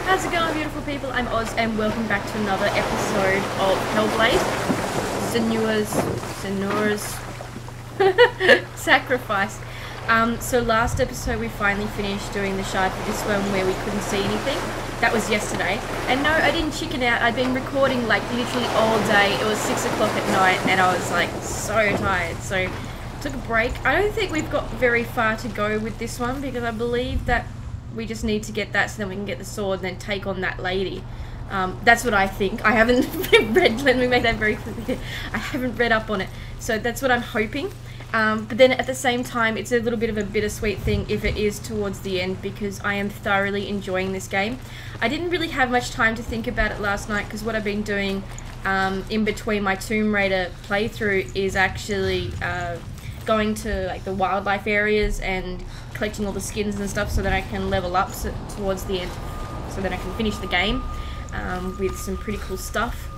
How's it going, beautiful people? I'm Oz, and welcome back to another episode of Hellblade. Senua's sacrifice. So last episode we finally finished doing the shard for this one where we couldn't see anything. That was yesterday. And no, I didn't chicken out. I'd been recording like literally all day. It was 6 o'clock at night and I was like so tired. So took a break. I don't think we've got very far to go with this one because I believe that we just need to get that so then we can get the sword and then take on that lady. That's what I think. I haven't read, let me make that very clear. I haven't read up on it. So that's what I'm hoping. But then at the same time, it's a little bit of a bittersweet thing if it is towards the end because I am thoroughly enjoying this game. I didn't really have much time to think about it last night because what I've been doing in between my Tomb Raider playthrough is actually going to like the wildlife areas and collecting all the skins and stuff so that I can level up towards the end so that I can finish the game with some pretty cool stuff.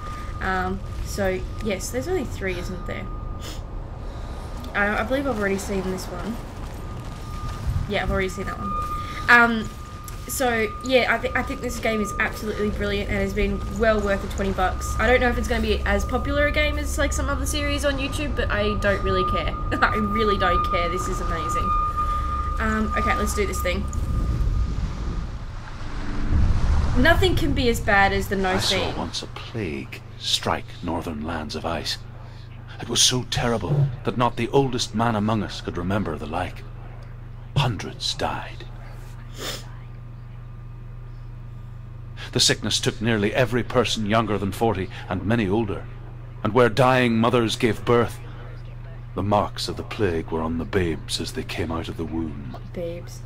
So yes, there's only 3, isn't there? I believe I've already seen this one. Yeah, I've already seen that one. So yeah, I think this game is absolutely brilliant and has been well worth the $20. I don't know if it's going to be as popular a game as like some other series on YouTube, but I don't really care. I really don't care. This is amazing. Okay, let's do this thing. Nothing can be as bad as the no scene. I saw once a plague strike northern lands of ice. It was so terrible that not the oldest man among us could remember the like. Hundreds died. The sickness took nearly every person younger than 40 and many older. And where dying mothers gave birth, the marks of the plague were on the babes as they came out of the womb. Babes.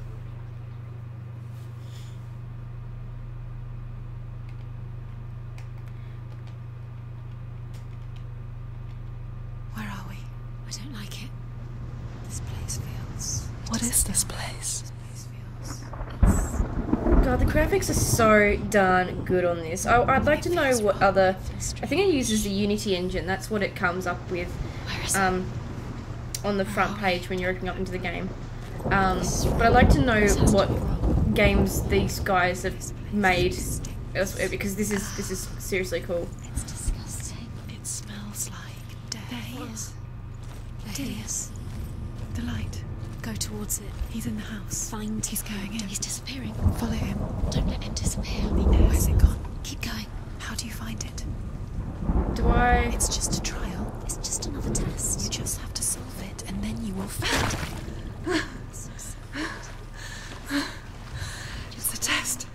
Where are we? I don't like it. This place feels... What is this place? This place feels... God, the graphics are so darn good on this. I'd like to know what other... I think it uses the Unity engine. That's what it comes up with on the front page when you're opening up into the game. But I'd like to know what games these guys have made elsewhere because this is seriously cool. It's disgusting. It smells like death. There he is. There he is. The light. Go towards it. He's in the house. Find. He's going in. He's disappearing. Follow him. Don't let him disappear. Where's it gone? Keep going. How do you find it? Do I... It's just a trial. It's just another test. You just have to solve it, and then you will find it. It's a test.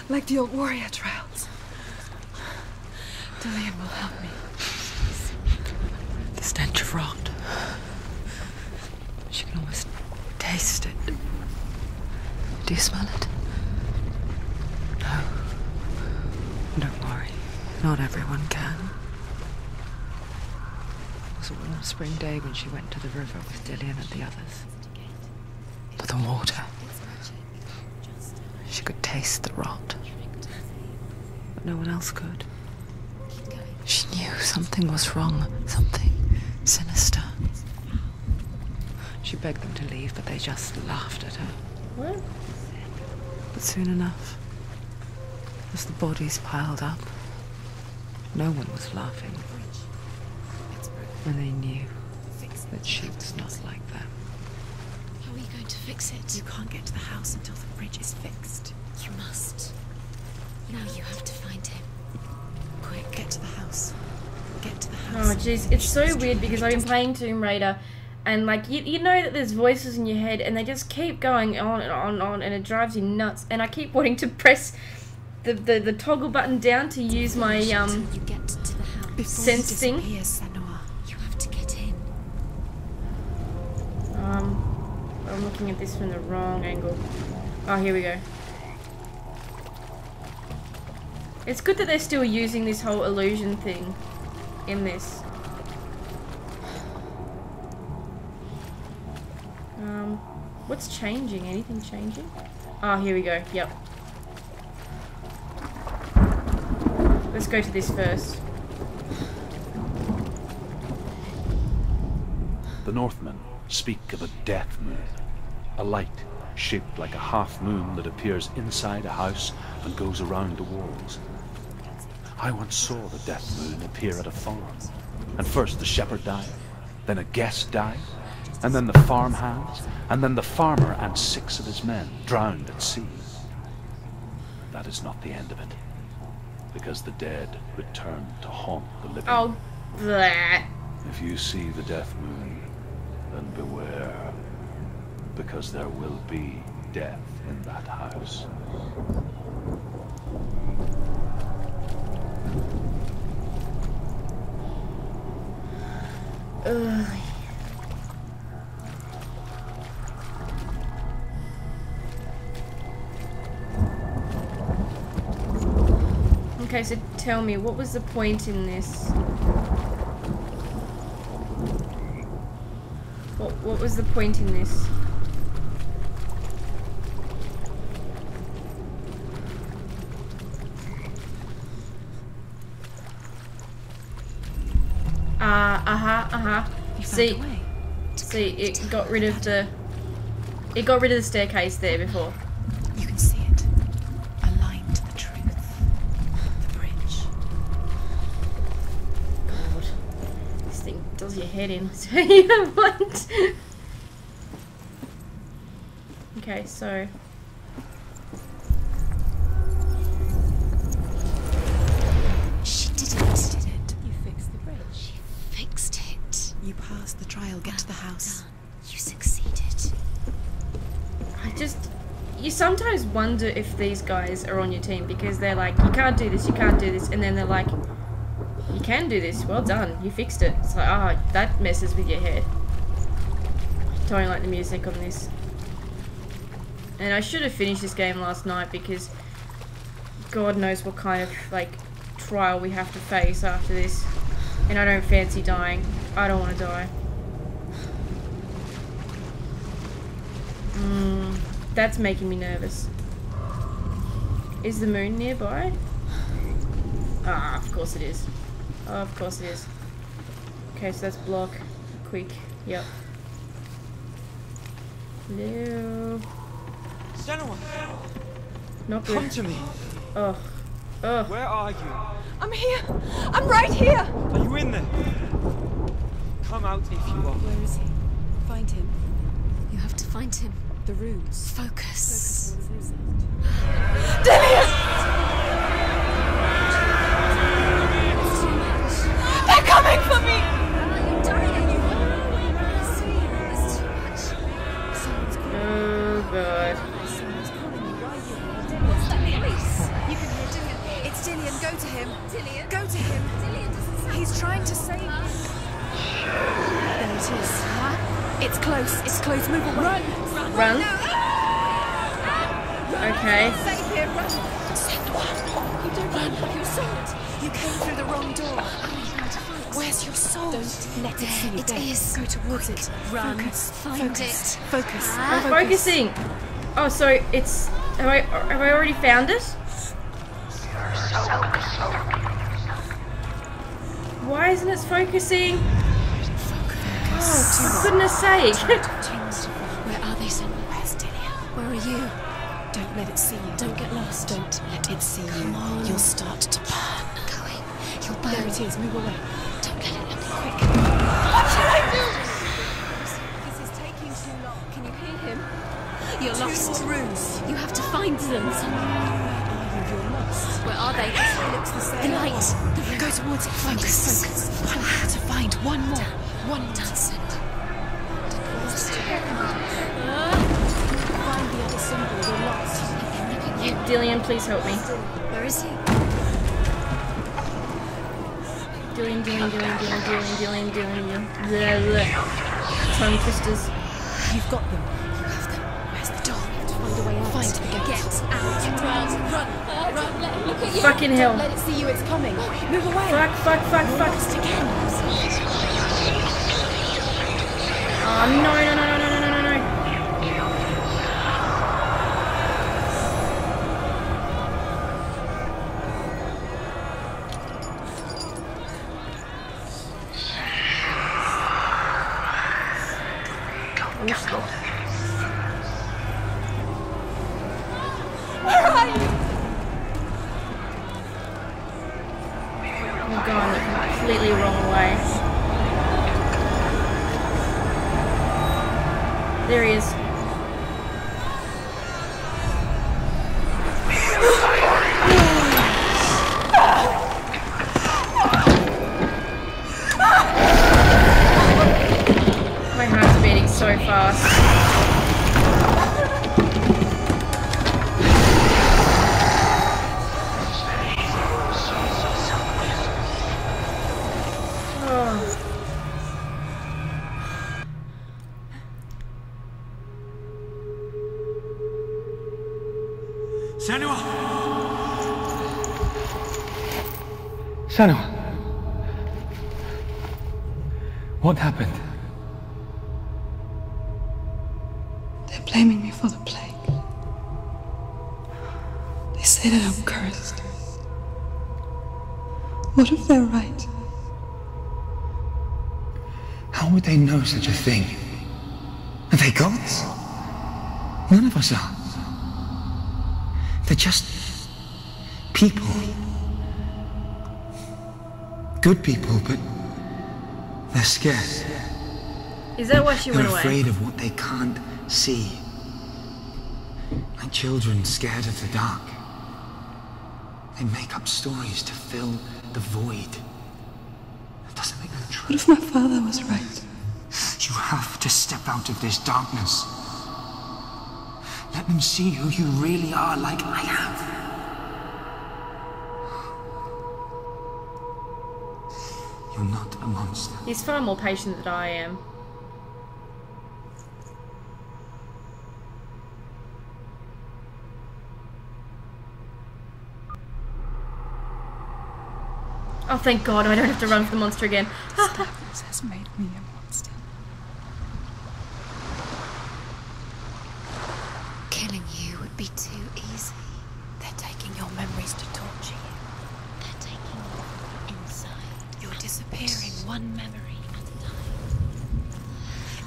Like the old warrior trials. Dillian will help me. The stench of rot. She can almost taste it. Do you smell it? No. Don't worry. Not everyone can. It was a warm spring day when she went to the river with Dillian and the others. But the water. She could taste the rot. But no one else could. She knew something was wrong. Something sinister. She begged them to leave, but they just laughed at her. What? But soon enough, as the bodies piled up, no one was laughing. When they knew that she was not like them. How are you going to fix it? You can't get to the house until the bridge is fixed. You must. Now you have to find him. Quick, get to the house. Get to the Oh house. jeez, it's so weird because I've been playing Tomb Raider and like you know that there's voices in your head and they just keep going on and on and on and it drives you nuts and I keep wanting to press the toggle button down to use my You get to the house. Before sense he thing. disappears, Senua. You have to get in. I'm looking at this from the wrong angle. Oh, here we go. It's good that they're still using this whole illusion thing in this. What's changing? Anything changing? Oh, here we go. Yep. Let's go to this first. The Northmen speak of a death moon, a light shaped like a half-moon that appears inside a house and goes around the walls. I once saw the death moon appear at a farm, and first the shepherd died, then a guest died, and then the farmhands, and then the farmer and 6 of his men drowned at sea. That is not the end of it, because the dead return to haunt the living. Oh, bleh. If you see the death moon, then beware, because there will be death in that house. Ugh. Okay, so tell me, what was the point in this? What was the point in this? See, it got rid of the staircase there before. You can see it. Aligned to the truth. The bridge. God, this thing does your head in. So you what? Okay, so. She did it. You fixed the bridge. She fixed it. You passed the trial. Get to the house. Done. You succeeded. You sometimes wonder if these guys are on your team because they're like, you can't do this, and then they're like, you can do this, well done, you fixed it. It's like, that messes with your head. Don't like the music on this. And I should have finished this game last night because God knows what kind of, like, trial we have to face after this. And I don't fancy dying. I don't want to die. That's making me nervous. Is the moon nearby? Ah, of course it is. Oh, of course it is. Okay, so that's block. Quick. Yep. Hello. Senua! Not good. Come to me! Ugh. Ugh. Where are you? I'm here! I'm right here! Are you in there? Come out if you are. Where is he? Find him. You have to find him. The runes. Focus. Dillian! They're coming for me! Oh god. You can hear Dillian. It's Dillian. Go to him. Dillian. Go to him. Dillian doesn't sound. He's trying to save us. There it is. It's close. It's close. Move away. Run. Okay. Save him. Run. Senua. You don't run. Your sword. You came through the wrong door. Where's your sword? Don't let it see you. It is. Go towards it. Run. Focus. Find it. Focus. I'm focusing. Oh, so it's. Have I already found it? Why isn't it focusing? Oh, for goodness sake. Where are they, Senua? Where's Dillian? Where are you? Don't let it see you. Don't get lost. Don't let it see you. On. You'll start to burn. Going. You'll burn. There it is. Move away. Don't let it look quick. What should I do? This is taking too long. Can you hear him? You're lost. Rooms. You have to find them. You're lost. Where are they? The light. Go towards it. Focus. One more to find. One more. One doesn't. Find the other symbol. You're lost. Dillian, please help me. Where is he? Dillian. Tongue twisters. You've got them. You have them. Where's the door? You have to find a way out. Find the gate. Get out. Run. Let it look at you. Fucking hell. Don't let it see you. It's coming. Move away. Fuck. Lost again. Oh, no. I'm going the completely wrong way. There he is. My heart's beating so fast. Senua! Senua! What happened? They're blaming me for the plague. They say that I'm cursed. What if they're right? How would they know such a thing? Are they gods? None of us are. They're just people. Good people, but they're scared. Is that why she They're went away? afraid of what they can't see. Like children scared of the dark. They make up stories to fill the void. That doesn't make them true. What if my father was right? You have to step out of this darkness. Let them see who you really are, like I have. You're not a monster. He's far more patient than I am. Oh, thank God, I don't have to run for the monster again. This has made me a monster. Killing you would be too easy. They're taking your memories to torture you. They're taking you inside. You're disappearing one memory at a time.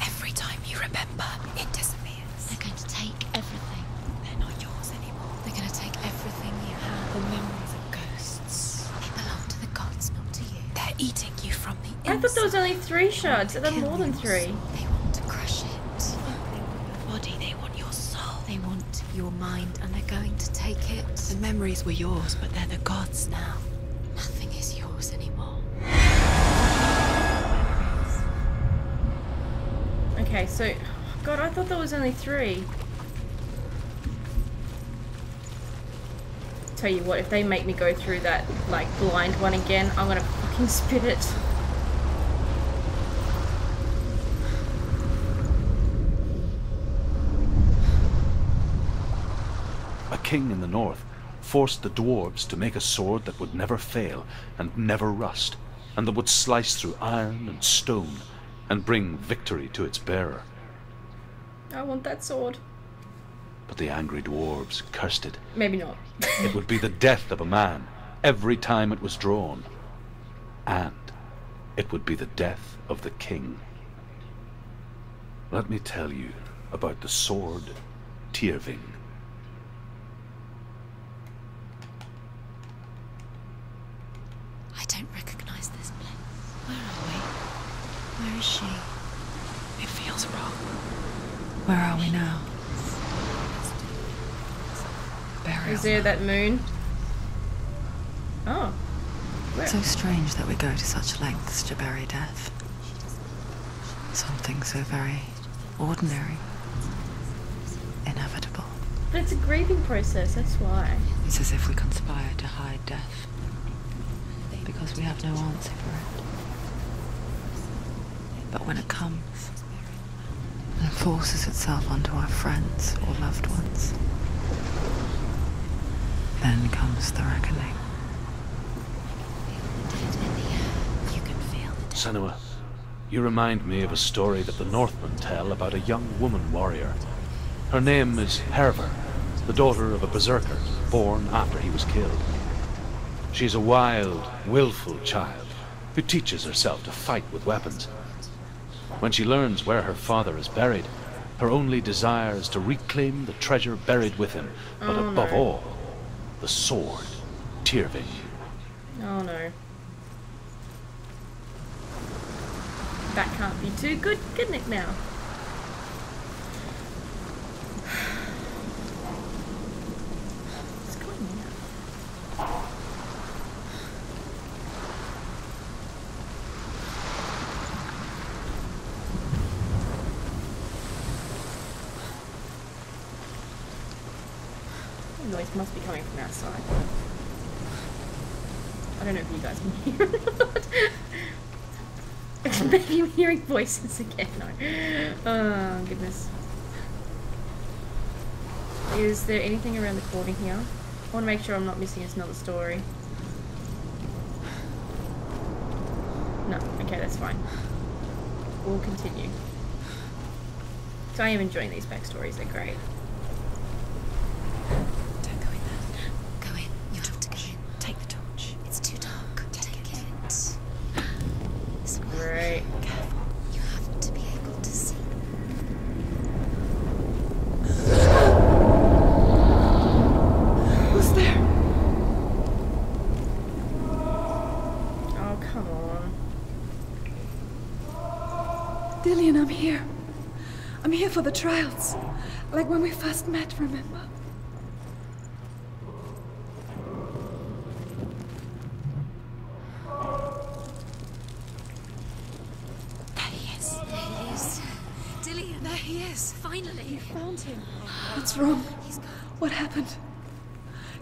Every time you remember, it disappears. They're going to take everything. They're not yours anymore. They're going to take everything you have. The memories of ghosts. They belong to the gods, not to you. They're eating you from the inside. I thought there was only 3 shards. Are there more than 3? They want to crush it. They want your body, they want your soul. They want your mind, and they're going to take it. The memories were yours, but they're the gods now. Nothing is yours anymore. Okay, so... God, I thought there was only 3. Tell you what, if they make me go through that, like, blind one again, I'm gonna fucking spit it. A king in the north forced the dwarves to make a sword that would never fail and never rust, and that would slice through iron and stone and bring victory to its bearer. I want that sword. But the angry dwarves cursed it. Maybe not. It would be the death of a man every time it was drawn. And it would be the death of the king. Let me tell you about the sword Tyrving. I don't recognize this place. Where are we? Where is she? It feels wrong. Where are we now? Burial. Is there that moon? Oh. Where? So strange that we go to such lengths to bury death. Something so very ordinary. Inevitable. But it's a grieving process, that's why. It's as if we conspire to hide death. Because we have no answer for it. But when it comes, and forces itself onto our friends or loved ones, then comes the reckoning. Senua, you remind me of a story that the Northmen tell about a young woman warrior. Her name is Herver, the daughter of a berserker born after he was killed. She's a wild, willful child who teaches herself to fight with weapons. When she learns where her father is buried, her only desire is to reclaim the treasure buried with him, but above all, the sword, Tyrving. Oh no. That can't be too good, can it now? What's going on? The noise must be coming from outside. I don't know if you guys can hear it or not. Maybe I'm hearing voices again. No. Oh, goodness. Is there anything around the corner here? I want to make sure I'm not missing another story. No. Okay, that's fine. We'll continue. So I am enjoying these backstories. They're great. Don't go in there. Go in. You have to go in. Take the torch. It's too dark. Take it. Great. Careful. You have to be able to see. Who's there? Oh, come on. Dillian, I'm here. I'm here for the trials. Like when we first met, remember? Finally! Found him. What's wrong? What happened?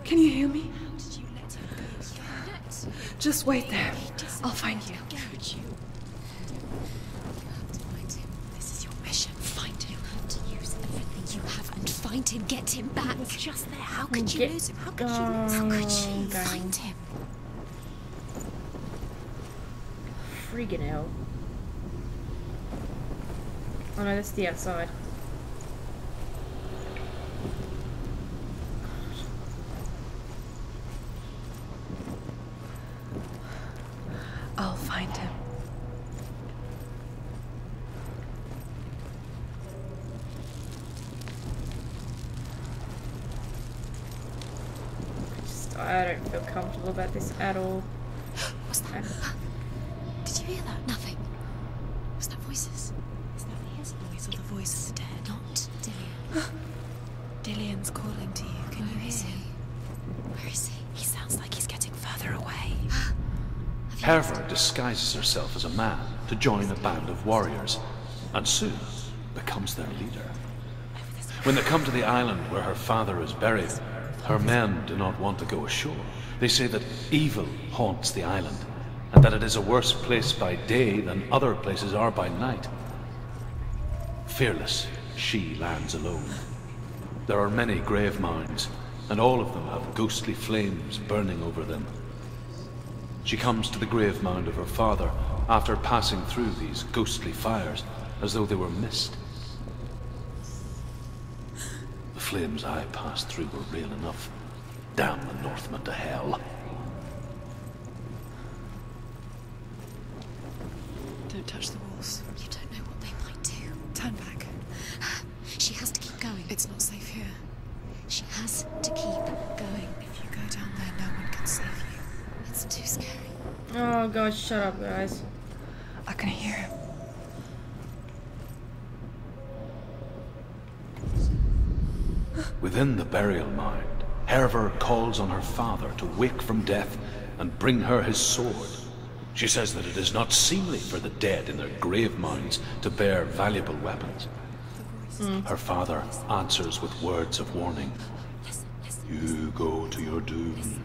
Can you hear me? How did you let him go? Just wait there. I'll find you. Could you? You have to find him. This is your mission. Find him. You have to use everything you have and find him. Get him back. He was just there. How could you lose him? How could you lose him? How could you find him? Friggin' hell. Oh no, that's the outside. I'll find him. I don't feel comfortable about this at all. What's that? Did you hear that? Nothing. Was that voices? Is that his voice or the voice of the dead? Not Dillian. Dillian's calling to you. Can you hear him? Where is he? He sounds like he's getting further away. Herva disguises herself as a man to join a band of warriors, and soon becomes their leader. When they come to the island where her father is buried, her men do not want to go ashore. They say that evil haunts the island, and that it is a worse place by day than other places are by night. Fearless, she lands alone. There are many grave mounds, and all of them have ghostly flames burning over them. She comes to the grave mound of her father after passing through these ghostly fires as though they were mist. The flames I passed through were real enough. Damn the Northmen to hell. Don't touch the walls. You don't know what they might do. Turn back. She has to keep going. It's not safe here. She has to keep going. If you go down there, no one can save you. It's too scary. Oh gosh, shut up, guys. I can hear him. Within the burial mound, Herva calls on her father to wake from death and bring her his sword. She says that it is not seemly for the dead in their grave mounds to bear valuable weapons. Her father answers with words of warning. You go to your doom.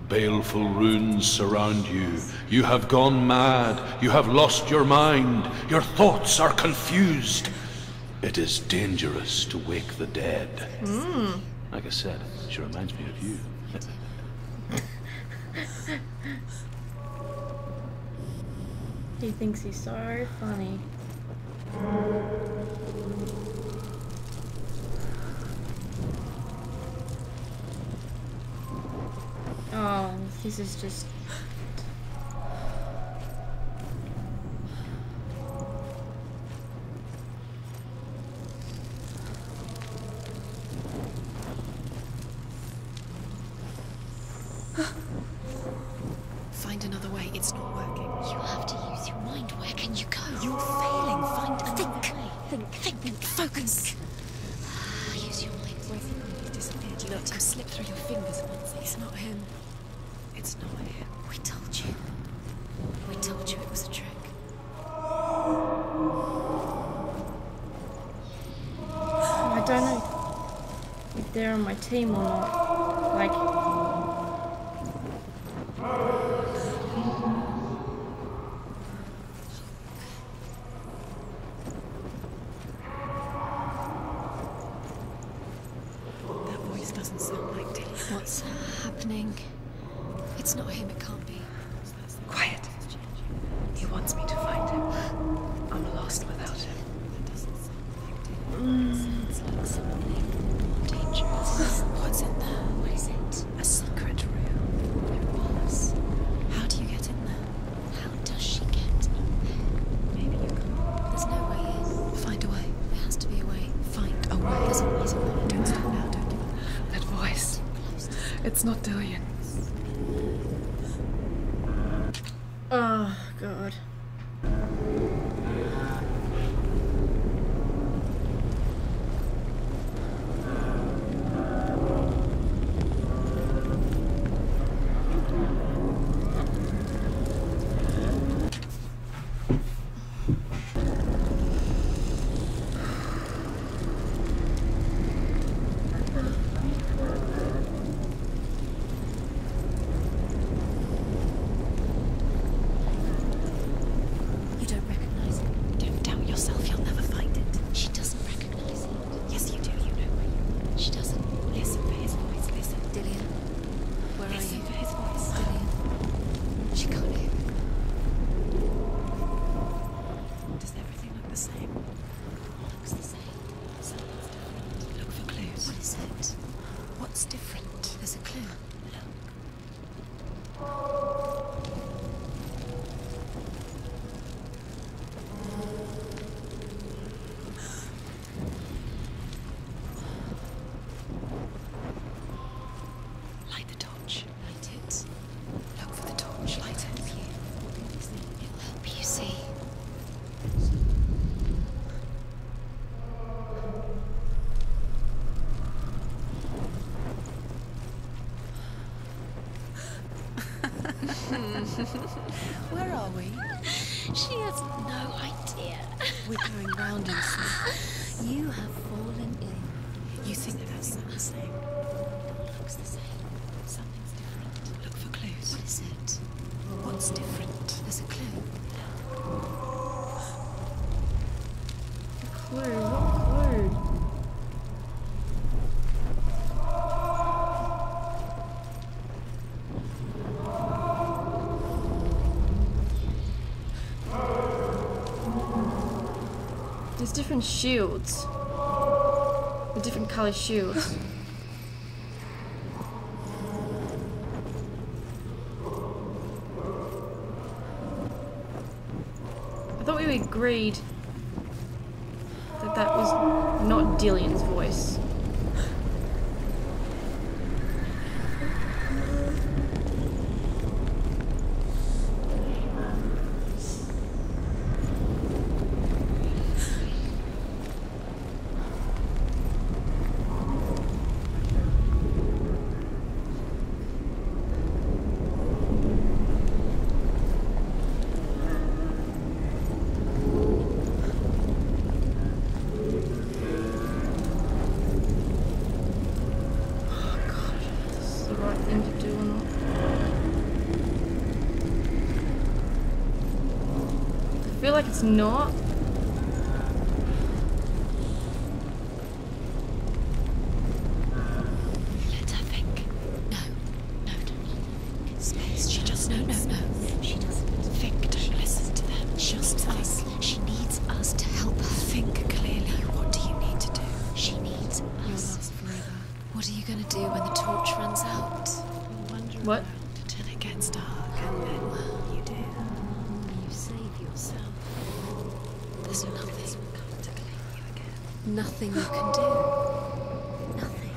Baleful runes surround you. You have gone mad. You have lost your mind. Your thoughts are confused. It is dangerous to wake the dead. Like I said, she reminds me of you. He thinks he's so funny. Oh, this is just... Find another way. It's not working. You have to use your mind. Where can you go? You're failing. Find another Think. way. Think. Focus. Use your mind. Where's he gone? He's disappeared. You let him slip through your fingers once. It's not him. It's not him. We told you. We told you it was a trick. I don't know if they're on my team or not. Like, That voice doesn't sound like Dilly. What's happening? It's not him, it can't be. Quiet. He wants me to find him. I'm lost without him. That doesn't sound like Dilly. Sounds like something more dangerous. What's in there? What is it? A secret room. There was. How do you get in there? How does she get in there? Maybe you can. There's no way in. Find a way. There has to be a way. Find a way. There's always a way. Don't stop now. Don't give up. That voice. Close to It's not Dillian. oh god. You don't recognize it. Don't doubt yourself. You'll never find it. She doesn't recognize it. Yes, you do. You know. She doesn't. Listen for his voice. Listen. Dillian, where are Listen you? for his voice. Dillian. She can't hear. Does everything look the same? Looks the same. Something's different. Look for clues. What is it? What's different? There's a clue. Light the torch. Light it. Look for the torch. Light it. It'll help you see. Where are we? She has no idea. We're going round in circles. You have fallen in. You think that that's the same? Looks the same. Something's different. Look for clues. What is it? What's different? There's a clue. Clue? What clue? There's different shields. The different color shields. I thought we agreed that that was not Dillian's voice. I feel like it's not. Let her think. No. No, don't. Space. She just no. She doesn't Think. Don't listen to them. Just us. She needs us to help her. Think clearly. What do you need to do? She needs You'll us. last forever. What are you gonna do when the torch runs out? You'll wander What? around till it gets dark, and then you do. You save yourself. There's nothing. Come to claim you again. Nothing you can do. Nothing.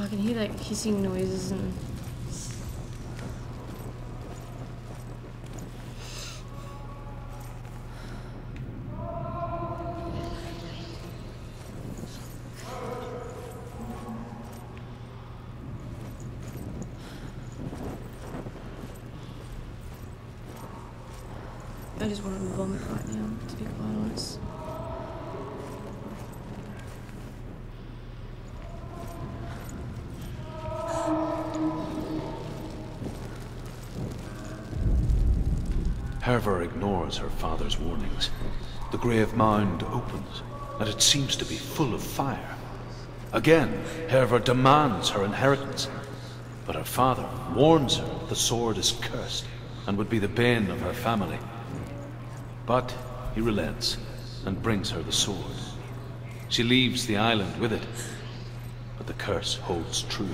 I can hear like hissing noises and... I just want to vomit right now, to be quite honest. Herva ignores her father's warnings. The grave mound opens, and it seems to be full of fire. Again, Herva demands her inheritance, but her father warns her the sword is cursed and would be the bane of her family. But he relents and brings her the sword. She leaves the island with it, but the curse holds true,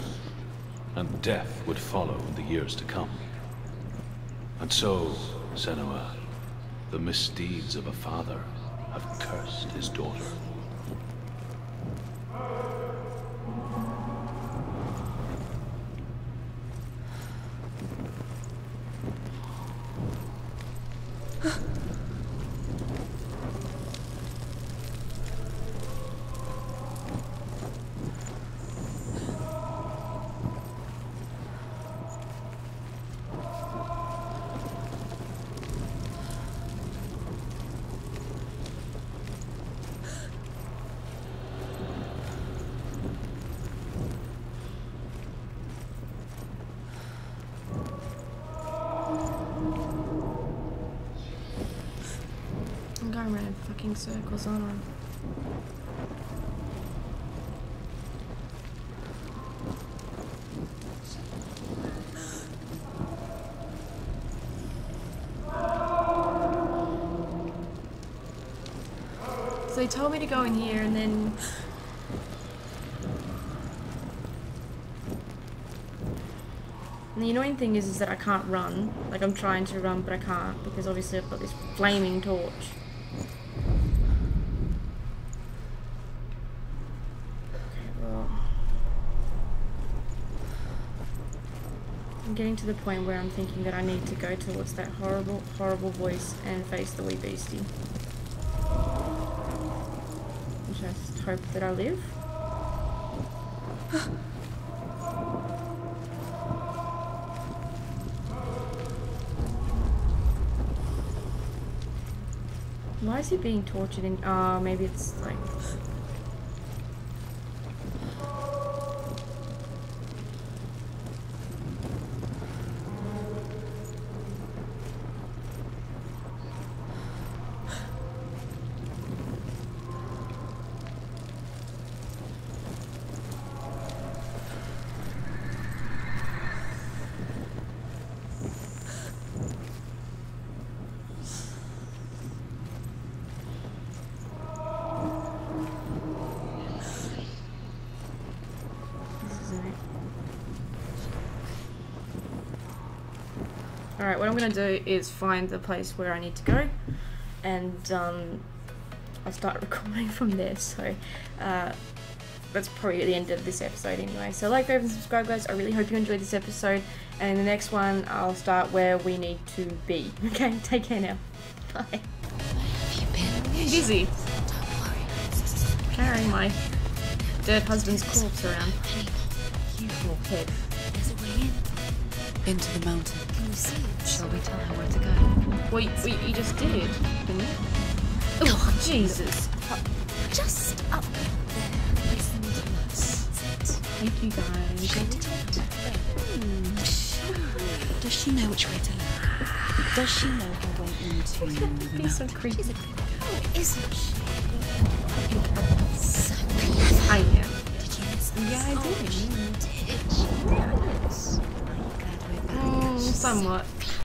and death would follow in the years to come. And so, Senua, the misdeeds of a father have cursed his daughter. I'm going around in fucking circles, aren't I? So they told me to go in here and then... And the annoying thing is that I can't run. Like, I'm trying to run, but I can't because obviously I've got this flaming torch. I'm getting to the point where I'm thinking that I need to go towards that horrible, horrible voice and face the wee beastie. Just hope that I live. Why is he being tortured in... Oh, maybe it's like... Alright, what I'm going to do is find the place where I need to go, and I'll start recording from there, so that's probably at the end of this episode anyway. So like, favorite, and subscribe, guys. I really hope you enjoyed this episode, and in the next one I'll start where we need to be. Okay, take care now. Bye. Where have you been? Busy. Don't worry. Carrying my dead husband's corpse around. You Poor head. There's a way in. Into the mountain. Can you see it? Shall we tell her where to go? Well, you just did, didn't you? Oh, Jesus. Just up there. Listen to us. That's it. Thank you, guys. She did it. Sure. Does she know which way to look? Does she know her way into the Be so creepy. She's a creepy girl, isn't she? So clever. I am. Did you listen? Yeah, I did. Oh, she did. Yes. I'm glad we're back. Somewhat.